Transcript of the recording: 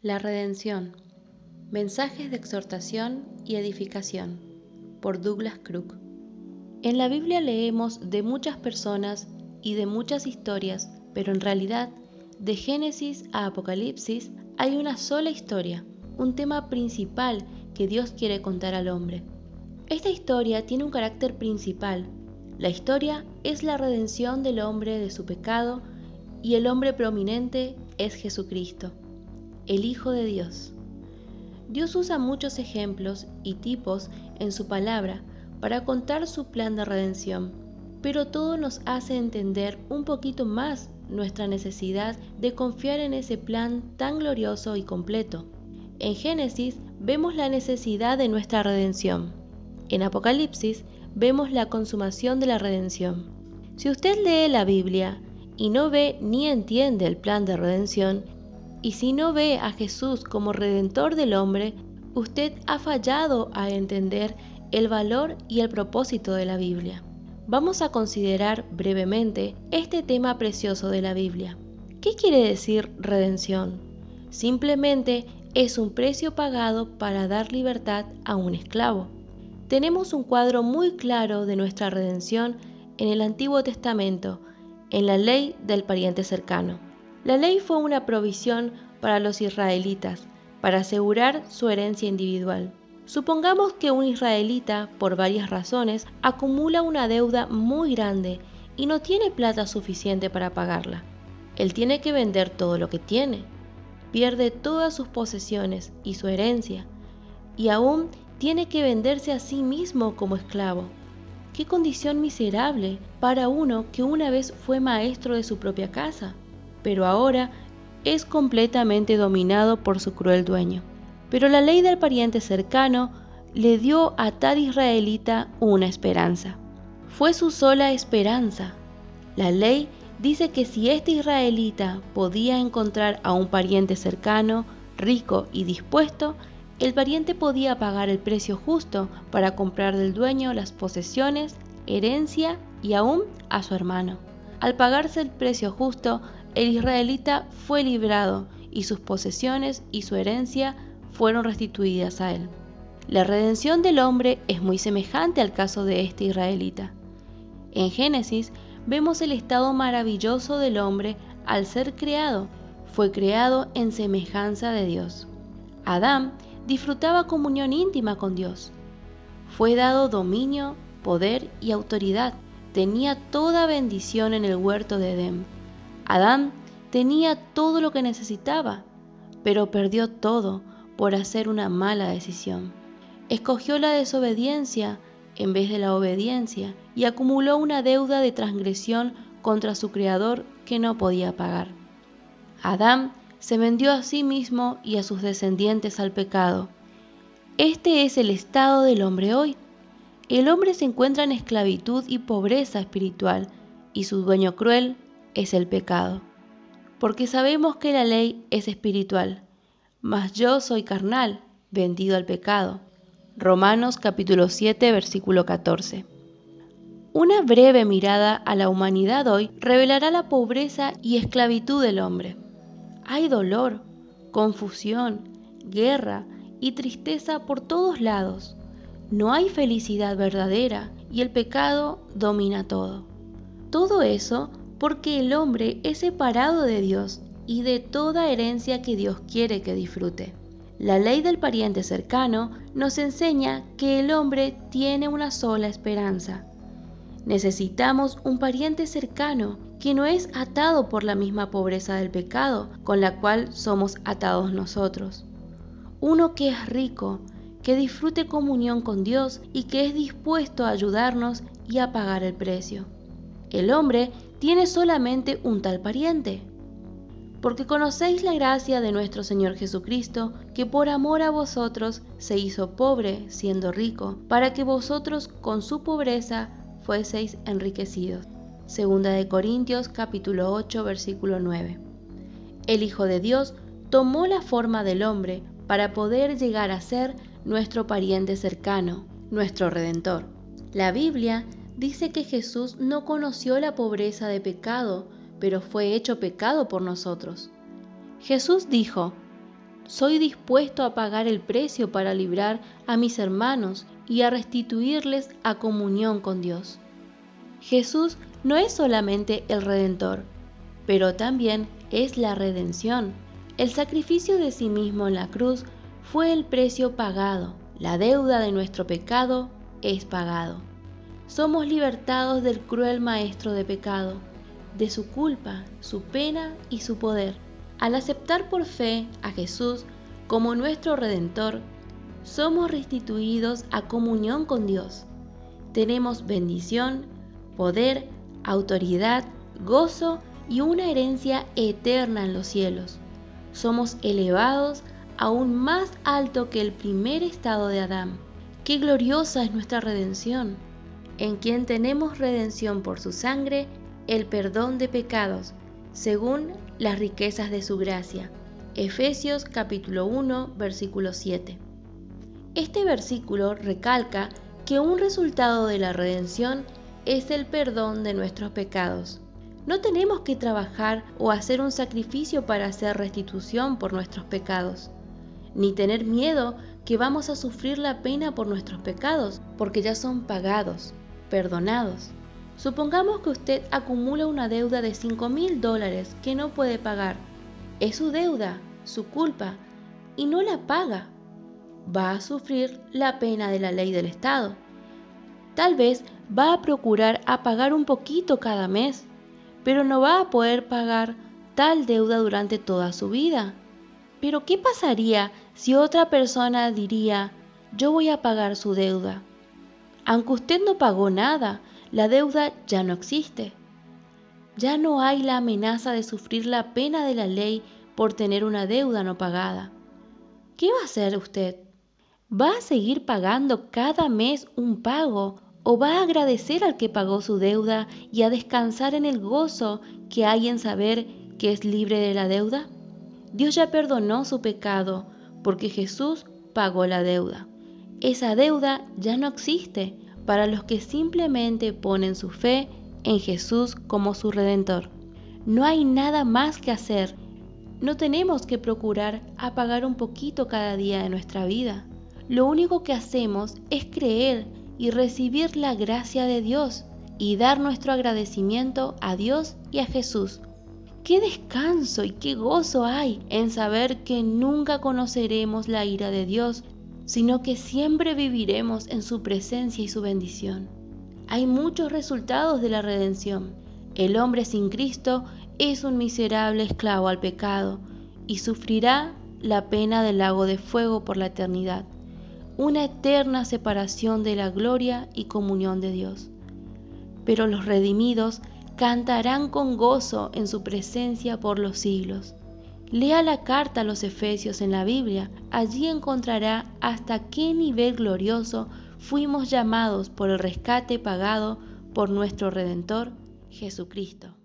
La redención. Mensajes de exhortación y edificación. Por Douglas Crook. En la Biblia leemos de muchas personas y de muchas historias, pero en realidad, de Génesis a Apocalipsis, hay una sola historia, un tema principal que Dios quiere contar al hombre. Esta historia tiene un carácter principal. La historia es la redención del hombre de su pecado y el hombre prominente es Jesucristo, el Hijo de Dios. Dios usa muchos ejemplos y tipos en su palabra para contar su plan de redención, pero todo nos hace entender un poquito más nuestra necesidad de confiar en ese plan tan glorioso y completo. En Génesis vemos la necesidad de nuestra redención. En Apocalipsis vemos la consumación de la redención. Si usted lee la Biblia y no ve ni entiende el plan de redención, y si no ve a Jesús como Redentor del hombre, usted ha fallado a entender el valor y el propósito de la Biblia. Vamos a considerar brevemente este tema precioso de la Biblia. ¿Qué quiere decir redención? Simplemente es un precio pagado para dar libertad a un esclavo. Tenemos un cuadro muy claro de nuestra redención en el Antiguo Testamento, en la ley del pariente cercano. La ley fue una provisión para los israelitas, para asegurar su herencia individual. Supongamos que un israelita, por varias razones, acumula una deuda muy grande y no tiene plata suficiente para pagarla. Él tiene que vender todo lo que tiene, pierde todas sus posesiones y su herencia, y aún tiene que venderse a sí mismo como esclavo. ¡Qué condición miserable para uno que una vez fue maestro de su propia casa, pero ahora es completamente dominado por su cruel dueño! Pero la ley del pariente cercano le dio a tal israelita una esperanza. Fue su sola esperanza. La ley dice que si este israelita podía encontrar a un pariente cercano, rico y dispuesto, el pariente podía pagar el precio justo para comprar del dueño las posesiones, herencia y aún a su hermano. Al pagarse el precio justo, el israelita fue librado y sus posesiones y su herencia fueron restituidas a él. La redención del hombre es muy semejante al caso de este israelita. En Génesis vemos el estado maravilloso del hombre al ser creado. Fue creado en semejanza de Dios. Adán disfrutaba comunión íntima con Dios. Fue dado dominio, poder y autoridad. Tenía toda bendición en el huerto de Edén. Adán tenía todo lo que necesitaba, pero perdió todo por hacer una mala decisión. Escogió la desobediencia en vez de la obediencia y acumuló una deuda de transgresión contra su Creador que no podía pagar. Adán se vendió a sí mismo y a sus descendientes al pecado. Este es el estado del hombre hoy. El hombre se encuentra en esclavitud y pobreza espiritual, y su dueño cruel es el pecado. Porque sabemos que la ley es espiritual, mas yo soy carnal, vendido al pecado. Romanos capítulo 7, versículo 14. Una breve mirada a la humanidad hoy revelará la pobreza y esclavitud del hombre. Hay dolor, confusión, guerra y tristeza por todos lados. No hay felicidad verdadera y el pecado domina todo. Todo eso porque el hombre es separado de Dios y de toda herencia que Dios quiere que disfrute. La ley del pariente cercano nos enseña que el hombre tiene una sola esperanza. Necesitamos un pariente cercano que no es atado por la misma pobreza del pecado con la cual somos atados nosotros. Uno que es rico, que disfrute comunión con Dios y que es dispuesto a ayudarnos y a pagar el precio. El hombre tiene solamente un tal pariente. Porque conocéis la gracia de nuestro Señor Jesucristo, que por amor a vosotros se hizo pobre siendo rico, para que vosotros con su pobreza fueseis enriquecidos. Segunda de Corintios capítulo 8 versículo 9. El Hijo de Dios tomó la forma del hombre para poder llegar a ser nuestro pariente cercano, nuestro Redentor. La Biblia dice que Jesús no conoció la pobreza de pecado, pero fue hecho pecado por nosotros. Jesús dijo: Soy dispuesto a pagar el precio para librar a mis hermanos y a restituirles a comunión con Dios. Jesús no es solamente el Redentor, pero también es la redención. El sacrificio de sí mismo en la cruz fue el precio pagado. La deuda de nuestro pecado es pagado. Somos libertados del cruel maestro de pecado, de su culpa, su pena y su poder. Al aceptar por fe a Jesús como nuestro Redentor, somos restituidos a comunión con Dios. Tenemos bendición, poder, autoridad, gozo y una herencia eterna en los cielos. Somos elevados aún más alto que el primer estado de Adán. ¡Qué gloriosa es nuestra redención! En quien tenemos redención por su sangre, el perdón de pecados, según las riquezas de su gracia. Efesios capítulo 1, versículo 7. Este versículo recalca que un resultado de la redención es el perdón de nuestros pecados. No tenemos que trabajar o hacer un sacrificio para hacer restitución por nuestros pecados, ni tener miedo que vamos a sufrir la pena por nuestros pecados, porque ya son pagados, perdonados. Supongamos que usted acumula una deuda de $5,000 que no puede pagar. Es su deuda, su culpa, y no la paga. Va a sufrir la pena de la ley del Estado. Tal vez va a procurar a pagar un poquito cada mes, pero no va a poder pagar tal deuda durante toda su vida. Pero ¿qué pasaría si otra persona diría, yo voy a pagar su deuda? Aunque usted no pagó nada, la deuda ya no existe. Ya no hay la amenaza de sufrir la pena de la ley por tener una deuda no pagada. ¿Qué va a hacer usted? ¿Va a seguir pagando cada mes un pago o va a agradecer al que pagó su deuda y a descansar en el gozo que hay en saber que es libre de la deuda? Dios ya perdonó su pecado porque Jesús pagó la deuda. Esa deuda ya no existe para los que simplemente ponen su fe en Jesús como su Redentor. No hay nada más que hacer. No tenemos que procurar a pagar un poquito cada día de nuestra vida. Lo único que hacemos es creer y recibir la gracia de Dios y dar nuestro agradecimiento a Dios y a Jesús. ¡Qué descanso y qué gozo hay en saber que nunca conoceremos la ira de Dios, sino que siempre viviremos en su presencia y su bendición! Hay muchos resultados de la redención. El hombre sin Cristo es un miserable esclavo al pecado y sufrirá la pena del lago de fuego por la eternidad, una eterna separación de la gloria y comunión de Dios. Pero los redimidos cantarán con gozo en su presencia por los siglos. Lea la carta a los Efesios en la Biblia, allí encontrará hasta qué nivel glorioso fuimos llamados por el rescate pagado por nuestro Redentor, Jesucristo.